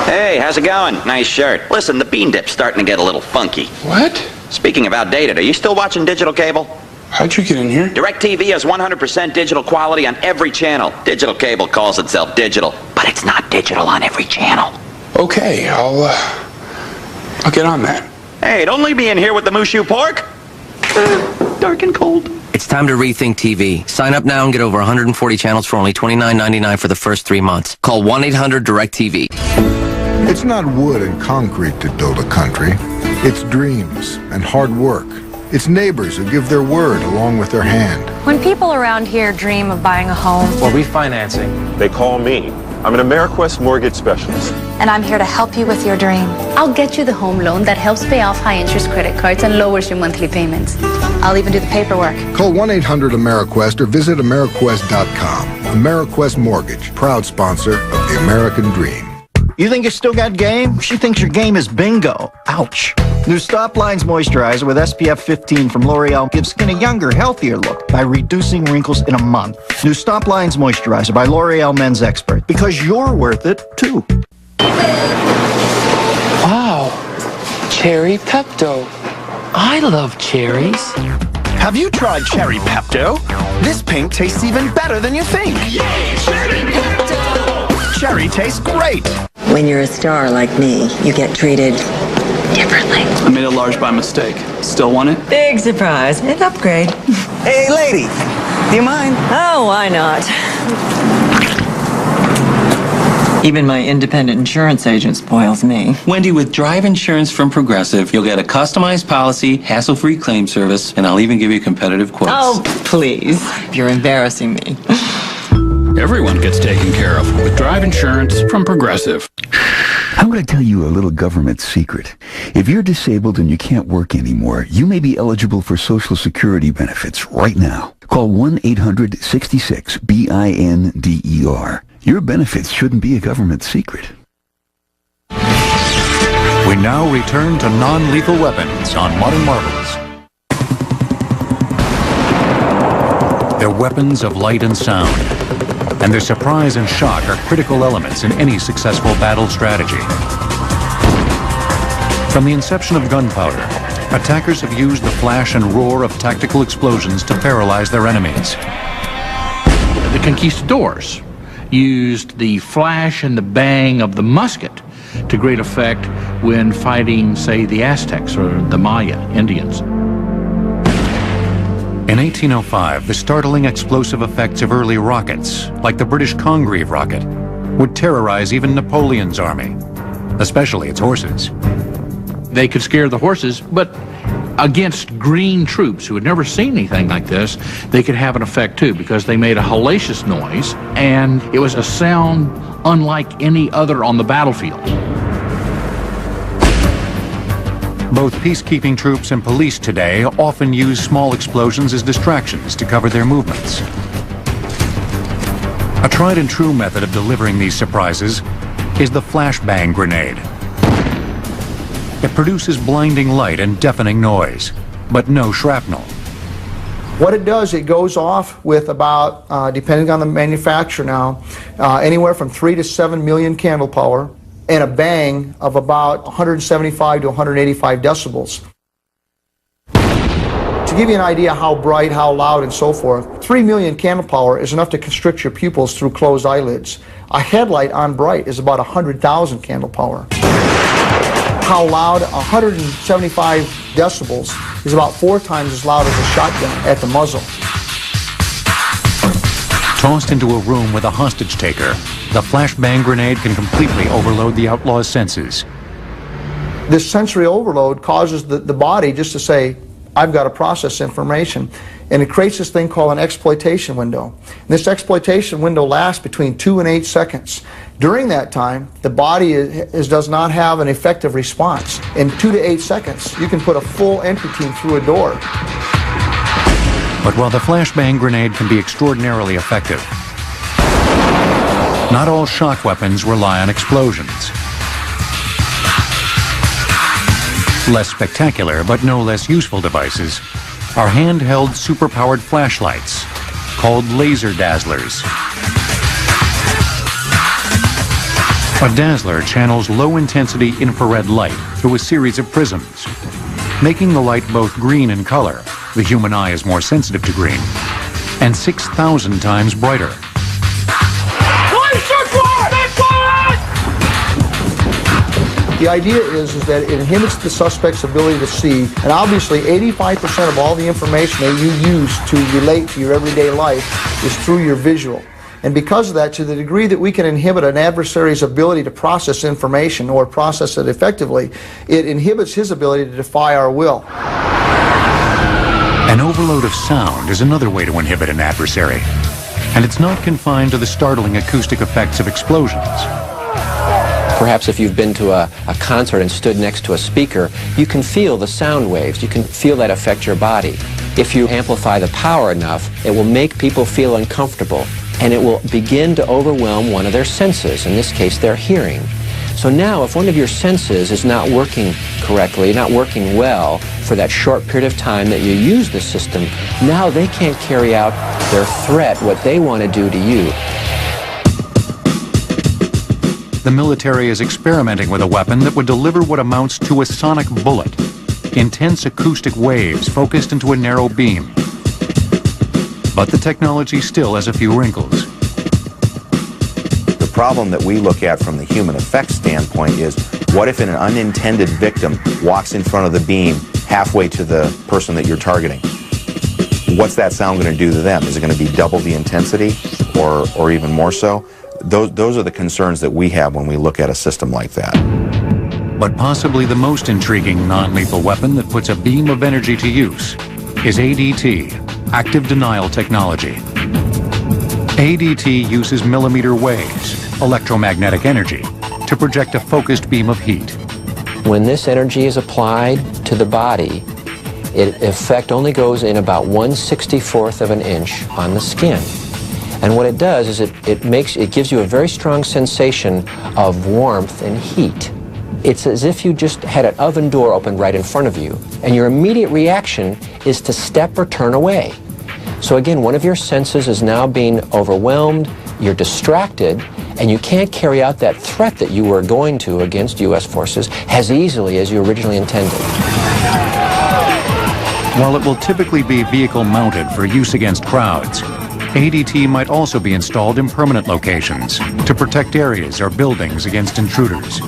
Hey, how's it going? Nice shirt. Listen, the bean dip's starting to get a little funky. What? Speaking of outdated, are you still watching digital cable? How'd you get in here? DirecTV has 100% digital quality on every channel. Digital cable calls itself digital, but it's not digital on every channel. Okay, I'll get on that. Hey, don't leave me in here with the Mushu pork. Dark and cold. It's time to rethink TV. Sign up now and get over 140 channels for only $29.99 for the first 3 months. Call 1-800-DIRECTV. It's not wood and concrete that build a country. It's dreams and hard work. It's neighbors who give their word along with their hand. When people around here dream of buying a home, Or refinancing. They call me. I'm an AmeriQuest mortgage specialist. and I'm here to help you with your dream. I'll get you the home loan that helps pay off high-interest credit cards and lowers your monthly payments. I'll even do the paperwork. Call 1-800-AmeriQuest or visit AmeriQuest.com. AmeriQuest Mortgage, proud sponsor of the American Dream. You think you still got game? She thinks your game is bingo. Ouch. New Stop Lines Moisturizer with SPF 15 from L'Oreal gives skin a younger, healthier look by reducing wrinkles in a month. New Stop Lines Moisturizer by L'Oreal Men's Expert. Because you're worth it, too. Wow. Cherry Pepto. I love cherries. Have you tried Cherry Pepto? This pink tastes even better than you think. Yay, Cherry Pepto! Cherry tastes great. When you're a star like me, you get treated differently. I made a large by mistake. Still want it? Big surprise. An upgrade. Hey, lady. Do you mind? Oh, why not? Even my independent insurance agent spoils me. Wendy, with Drive Insurance from Progressive, you'll get a customized policy, hassle-free claim service, and I'll even give you competitive quotes. Oh, please. You're embarrassing me. Everyone gets taken care of with Drive Insurance from Progressive. How would I tell you a little government secret? If you're disabled and you can't work anymore, you may be eligible for Social Security benefits right now. Call 1-800-66-BINDER. Your benefits shouldn't be a government secret. We now return to non-lethal weapons on Modern Marvels. They're weapons of light and sound, and their surprise and shock are critical elements in any successful battle strategy. From the inception of gunpowder, attackers have used the flash and roar of tactical explosions to paralyze their enemies. The conquistadors used the flash and the bang of the musket to great effect when fighting, say, the Aztecs or the Maya Indians. In 1805, the startling explosive effects of early rockets, like the British Congreve rocket, would terrorize even Napoleon's army, especially its horses. They could scare the horses, but against green troops who had never seen anything like this, they could have an effect too, because they made a hellacious noise, and it was a sound unlike any other on the battlefield. Both peacekeeping troops and police today often use small explosions as distractions to cover their movements. A tried and true method of delivering these surprises is the flashbang grenade. It produces blinding light and deafening noise, but no shrapnel. What it does, it goes off with about, depending on the manufacturer now, anywhere from 3 to 7 million candle power. and a bang of about 175 to 185 decibels. To give you an idea how bright, how loud, and so forth, 3 million candle power is enough to constrict your pupils through closed eyelids. A headlight on bright is about 100,000 candle power. How loud? 175 decibels is about 4 times as loud as a shotgun at the muzzle. Tossed into a room with a hostage taker, the flashbang grenade can completely overload the outlaw's senses. This sensory overload causes the body just to say, I've got to process information. And it creates this thing called an exploitation window. And this exploitation window lasts between 2 and 8 seconds. During that time, the body does not have an effective response. In 2 to 8 seconds, you can put a full entry team through a door. But while the flashbang grenade can be extraordinarily effective, not all shock weapons rely on explosions. Less spectacular, but no less useful devices are handheld superpowered flashlights called laser dazzlers. A dazzler channels low-intensity infrared light through a series of prisms, making the light both green in color — the human eye is more sensitive to green — and 6,000 times brighter. The idea is that it inhibits the suspect's ability to see, and obviously 85% of all the information that you use to relate to your everyday life is through your visual. And because of that, to the degree that we can inhibit an adversary's ability to process information or process it effectively, it inhibits his ability to defy our will. An overload of sound is another way to inhibit an adversary, and it's not confined to the startling acoustic effects of explosions. Perhaps if you've been to a concert and stood next to a speaker, you can feel the sound waves. You can feel that affect your body. If you amplify the power enough, it will make people feel uncomfortable, and it will begin to overwhelm one of their senses, in this case their hearing. So now if one of your senses is not working correctly, not working well for that short period of time that you use the system, now they can't carry out their threat, what they want to do to you. The military is experimenting with a weapon that would deliver what amounts to a sonic bullet, intense acoustic waves focused into a narrow beam. But the technology still has a few wrinkles. The problem that we look at from the human effects standpoint is, what if an unintended victim walks in front of the beam halfway to the person that you're targeting? What's that sound going to do to them? Is it going to be double the intensity or even more so? Those are the concerns that we have when we look at a system like that. But possibly the most intriguing non-lethal weapon that puts a beam of energy to use is ADT, active denial technology. ADT uses millimeter waves, electromagnetic energy, to project a focused beam of heat. When this energy is applied to the body, its effect only goes in about 1/64th of an inch on the skin. And what it does is it gives you a very strong sensation of warmth and heat. It's as if you just had an oven door open right in front of you, and your immediate reaction is to step or turn away. So again, one of your senses is now being overwhelmed, you're distracted, and you can't carry out that threat that you were going to against U.S. forces as easily as you originally intended. While it will typically be vehicle-mounted for use against crowds, ADT might also be installed in permanent locations to protect areas or buildings against intruders.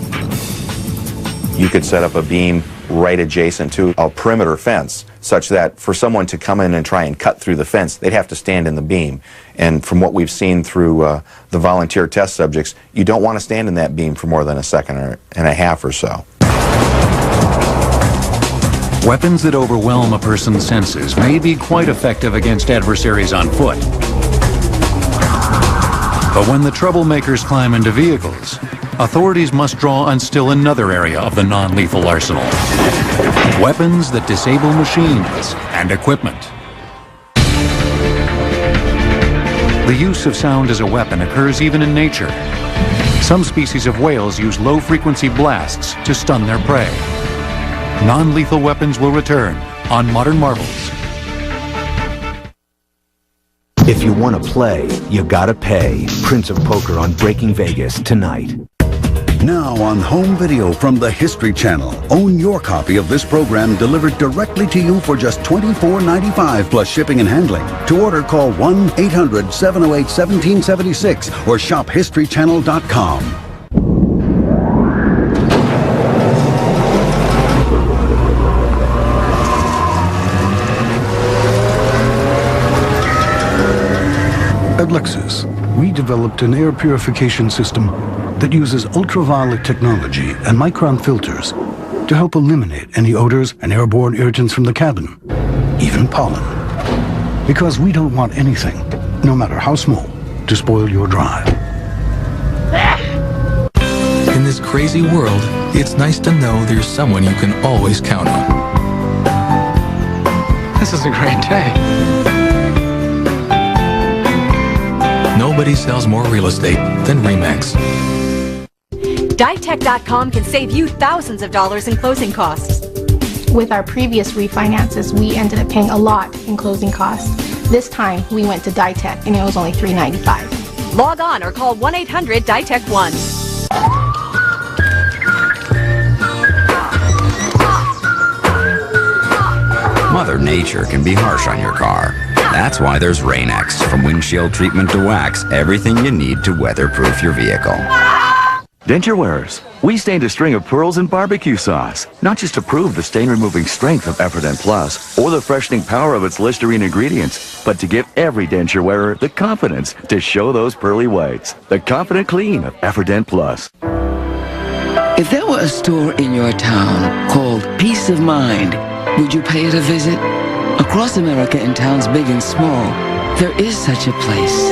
You could set up a beam right adjacent to a perimeter fence, such that for someone to come in and try and cut through the fence, they'd have to stand in the beam. And from what we've seen through the volunteer test subjects, you don't want to stand in that beam for more than a second and a half or so. Weapons that overwhelm a person's senses may be quite effective against adversaries on foot. But when the troublemakers climb into vehicles, authorities must draw on still another area of the non-lethal arsenal: weapons that disable machines and equipment. The use of sound as a weapon occurs even in nature. Some species of whales use low-frequency blasts to stun their prey. Non-lethal weapons will return on Modern Marvels. If you want to play, you gotta pay. Prince of Poker on Breaking Vegas tonight. Now on home video from the History Channel. Own your copy of this program delivered directly to you for just $24.95 plus shipping and handling. To order, call 1-800-708-1776 or shop historychannel.com. At Lexus, we developed an air purification system that uses ultraviolet technology and micron filters to help eliminate any odors and airborne irritants from the cabin, even pollen. Because we don't want anything, no matter how small, to spoil your drive. In this crazy world, it's nice to know there's someone you can always count on. This is a great day. Nobody sells more real estate than RE/MAX. Ditech.com can save you thousands of dollars in closing costs. With our previous refinances, we ended up paying a lot in closing costs. This time, we went to Ditech, and it was only $395. Log on or call 1-800-DITECH-1. Mother Nature can be harsh on your car. That's why there's Rain-X. From windshield treatment to wax, everything you need to weatherproof your vehicle. Denture wearers, we stained a string of pearls in barbecue sauce, not just to prove the stain-removing strength of Efferdent Plus or the freshening power of its Listerine ingredients, but to give every denture wearer the confidence to show those pearly whites. The confident clean of Efferdent Plus. If there were a store in your town called Peace of Mind, would you pay it a visit? Across America, in towns big and small, there is such a place.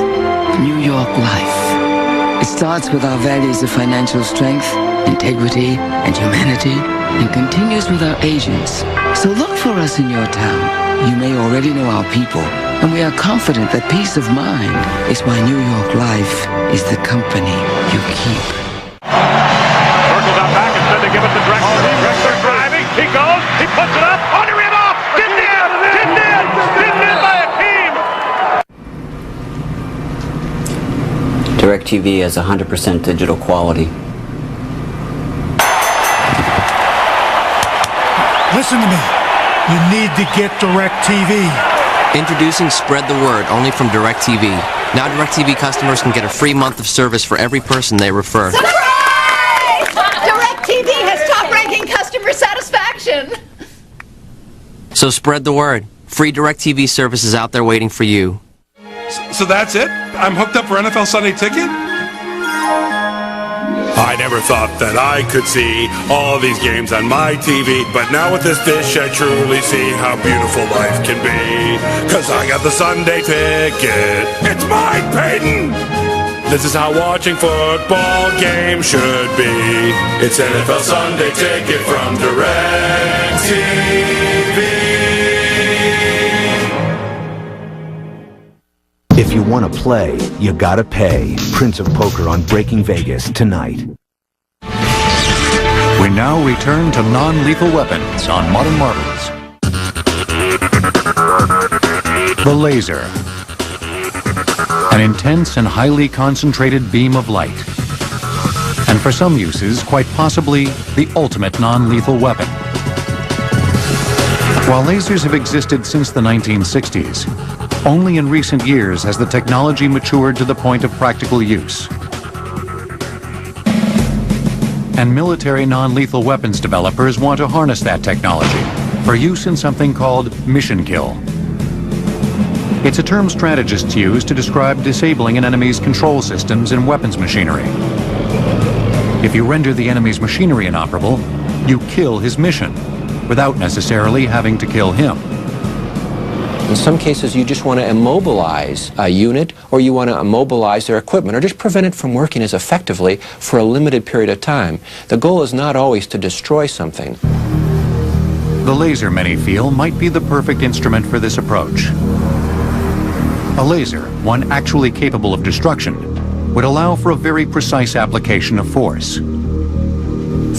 New York Life. It starts with our values of financial strength, integrity, and humanity, and continues with our agents. So look for us in your town. You may already know our people, and we are confident that peace of mind is why New York Life is the company you keep. Circles out back, instead they give it to Drexler. Drexler driving, he goes, he puts it up, on the rim off, didn't in by a team. DirecTV has 100% digital quality. Listen to me. You need to get DirecTV. Introducing Spread the Word, only from DirecTV. Now DirecTV customers can get a free month of service for every person they refer. Surprise! DirecTV has top-ranking customer satisfaction. So spread the word. Free DirecTV service is out there waiting for you. So that's it? I'm hooked up for NFL Sunday Ticket? I never thought that I could see all these games on my TV, but now with this dish I truly see how beautiful life can be. 'Cause I got the Sunday Ticket. It's mine, Peyton! This is how watching football games should be. It's NFL Sunday Ticket from DirecTV. If you want to play, you gotta pay. Prince of Poker on Breaking Vegas tonight. We now return to non-lethal weapons on Modern Marvels. The laser. An intense and highly concentrated beam of light. And for some uses, quite possibly, the ultimate non-lethal weapon. While lasers have existed since the 1960s, only in recent years has the technology matured to the point of practical use. And military non-lethal weapons developers want to harness that technology for use in something called mission kill. It's a term strategists use to describe disabling an enemy's control systems and weapons machinery. If you render the enemy's machinery inoperable, you kill his mission without necessarily having to kill him. In some cases, you just want to immobilize a unit, or you want to immobilize their equipment, or just prevent it from working as effectively for a limited period of time. The goal is not always to destroy something. The laser, many feel, might be the perfect instrument for this approach. A laser, one actually capable of destruction, would allow for a very precise application of force.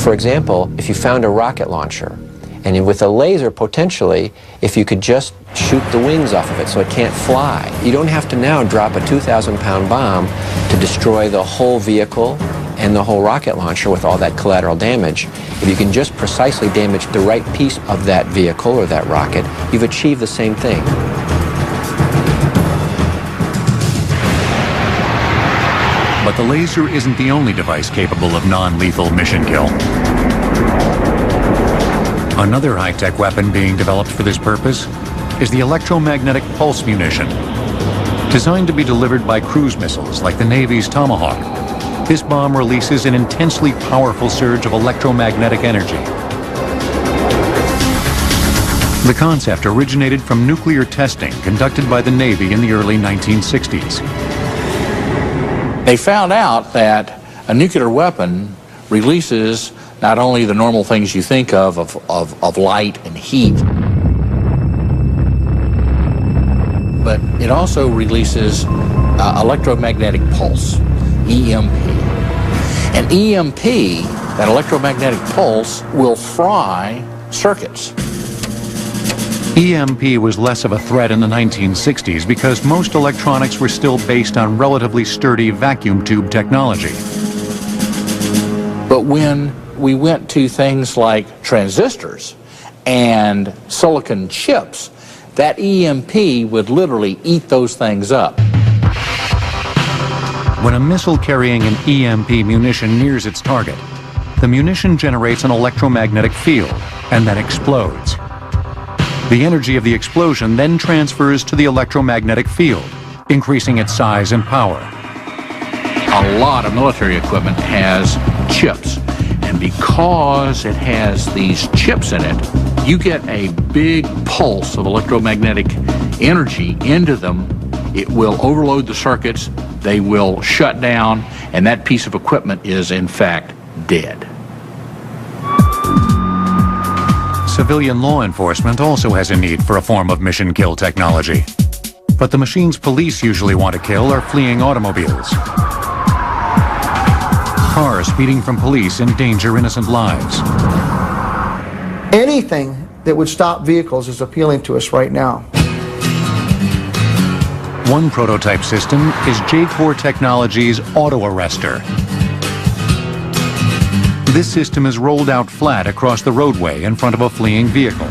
For example, if you found a rocket launcher, and with a laser, potentially, if you could just shoot the wings off of it so it can't fly. You don't have to now drop a 2,000-pound bomb to destroy the whole vehicle and the whole rocket launcher with all that collateral damage. If you can just precisely damage the right piece of that vehicle or that rocket, you've achieved the same thing. But the laser isn't the only device capable of non-lethal mission kill. Another high-tech weapon being developed for this purpose is the electromagnetic pulse munition. Designed to be delivered by cruise missiles like the Navy's Tomahawk, this bomb releases an intensely powerful surge of electromagnetic energy. The concept originated from nuclear testing conducted by the Navy in the early 1960s. They found out that a nuclear weapon releases not only the normal things you think of light and heat, but it also releases electromagnetic pulse, EMP. And EMP, that electromagnetic pulse, will fry circuits. EMP was less of a threat in the 1960s because most electronics were still based on relatively sturdy vacuum tube technology. But when we went to things like transistors and silicon chips, that EMP would literally eat those things up. When a missile carrying an EMP munition nears its target, the munition generates an electromagnetic field and then explodes. The energy of the explosion then transfers to the electromagnetic field, increasing its size and power. A lot of military equipment has chips, and because it has these chips in it, you get a big pulse of electromagnetic energy into them. It will overload the circuits, they will shut down, and that piece of equipment is in fact dead. Civilian law enforcement also has a need for a form of mission kill technology. But the machines police usually want to kill are fleeing automobiles. Cars speeding from police endanger innocent lives. Anything that would stop vehicles is appealing to us right now. One prototype system is J-Core Technologies' Auto Arrestor. This system is rolled out flat across the roadway in front of a fleeing vehicle.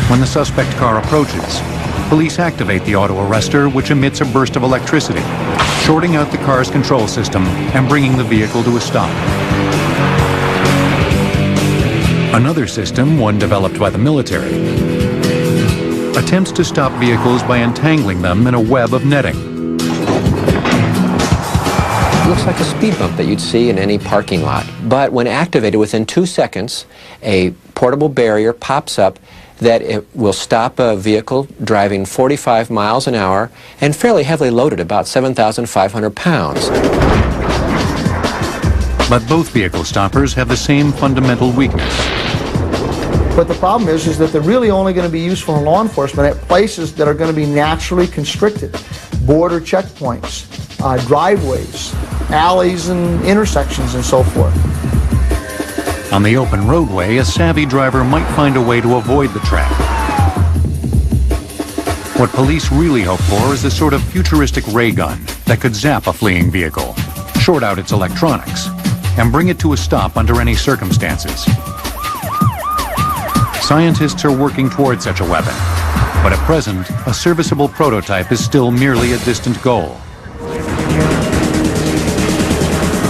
When the suspect car approaches, police activate the auto arrestor, which emits a burst of electricity, shorting out the car's control system and bringing the vehicle to a stop. Another system, one developed by the military, attempts to stop vehicles by entangling them in a web of netting. Looks like a speed bump that you'd see in any parking lot. But when activated within 2 seconds, a portable barrier pops up that it will stop a vehicle driving 45 miles an hour and fairly heavily loaded, about 7,500 pounds. But both vehicle stoppers have the same fundamental weakness. But the problem is that they're really only going to be useful in law enforcement at places that are going to be naturally constricted. Border checkpoints, driveways, alleys and intersections and so forth. On the open roadway, a savvy driver might find a way to avoid the trap. What police really hope for is a sort of futuristic ray gun that could zap a fleeing vehicle, short out its electronics, and bring it to a stop under any circumstances. Scientists are working toward such a weapon, but at present, a serviceable prototype is still merely a distant goal.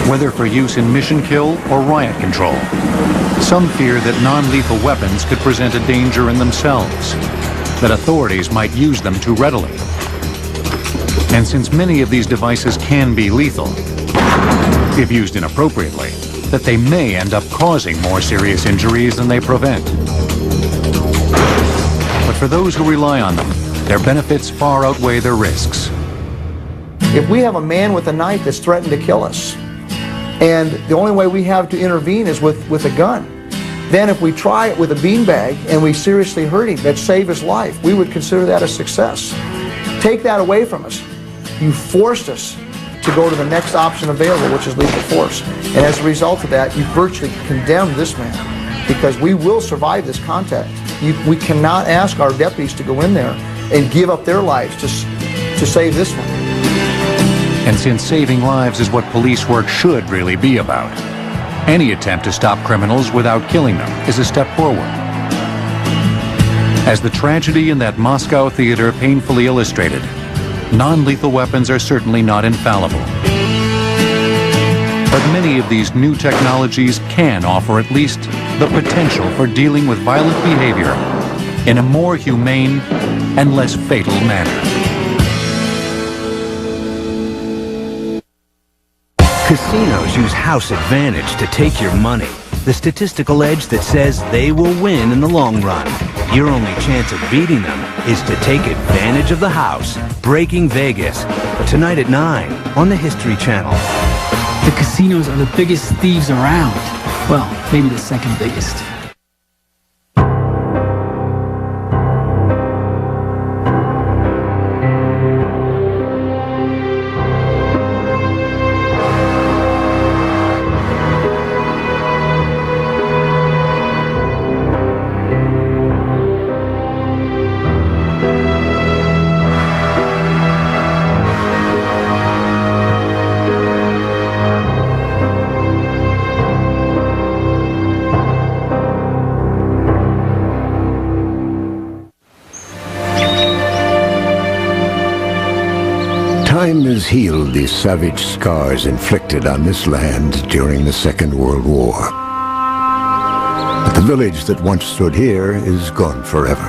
Whether for use in mission kill or riot control, some fear that non-lethal weapons could present a danger in themselves, that authorities might use them too readily. And since many of these devices can be lethal, if used inappropriately, that they may end up causing more serious injuries than they prevent. But for those who rely on them, their benefits far outweigh their risks. If we have a man with a knife that's threatened to kill us, and the only way we have to intervene is with a gun, then if we try it with a beanbag and we seriously hurt him, that save his life, we would consider that a success. Take that away from us. You forced us to go to the next option available, which is lethal force. And as a result of that, you virtually condemned this man, because we will survive this contact. We cannot ask our deputies to go in there and give up their lives to save this one. And since saving lives is what police work should really be about, any attempt to stop criminals without killing them is a step forward. As the tragedy in that Moscow theater painfully illustrated, non-lethal weapons are certainly not infallible. But many of these new technologies can offer at least the potential for dealing with violent behavior in a more humane and less fatal manner. Casinos use house advantage to take your money. The statistical edge that says they will win in the long run. Your only chance of beating them is to take advantage of the house. Breaking Vegas. Tonight at 9 on the History Channel. The casinos are the biggest thieves around. Well, maybe the second biggest. Time has healed the savage scars inflicted on this land during the Second World War. But the village that once stood here is gone forever.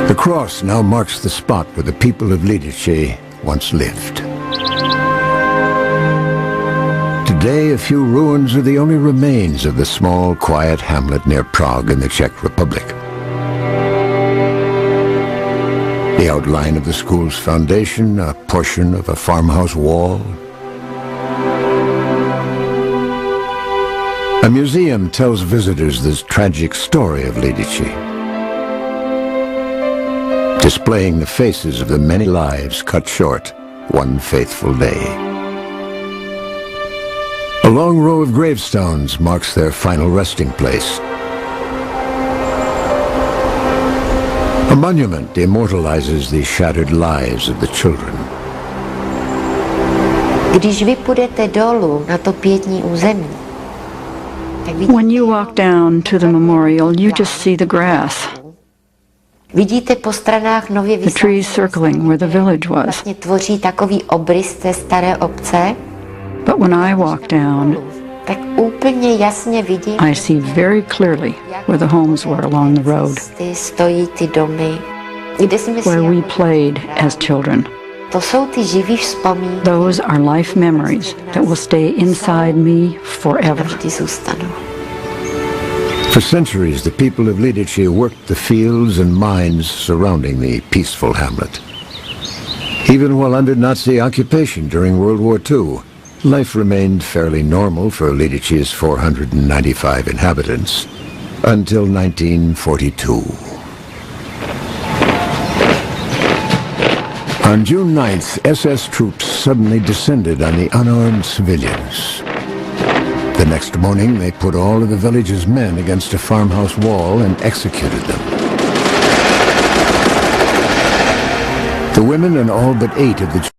The cross now marks the spot where the people of Lidice once lived. Today, a few ruins are the only remains of the small, quiet hamlet near Prague in the Czech Republic. The outline of the school's foundation, a portion of a farmhouse wall. A museum tells visitors this tragic story of Lidice, displaying the faces of the many lives cut short one faithful day. A long row of gravestones marks their final resting place. A monument immortalizes the shattered lives of the children. When you walk down to the memorial, you just see the grass. The trees circling where the village was. But when I walk down, I see very clearly where the homes were along the road, where we played as children. Those are life memories that will stay inside me forever. For centuries, the people of Lidice worked the fields and mines surrounding the peaceful hamlet. Even while under Nazi occupation during World War II, life remained fairly normal for Lidice's 495 inhabitants until 1942. On June 9th, SS troops suddenly descended on the unarmed civilians. The next morning, they put all of the village's men against a farmhouse wall and executed them. The women and all but 8 of the